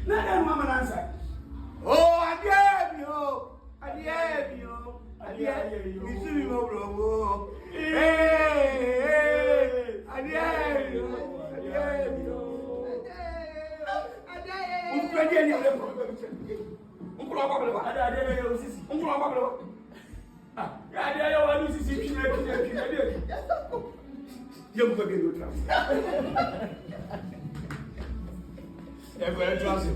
na mama nansa. Oh, adiabio. Adiabio. Adiabio. Misiri mo bro. Hey. Adiabio. Adiabio. Uncle dia ni ole pro. Uncle apa bele? Ada yo sisi. Uncle apa bele? Ah, ada yo anu sisi kina. Dia buka dia do trans. É agora eu trouxe.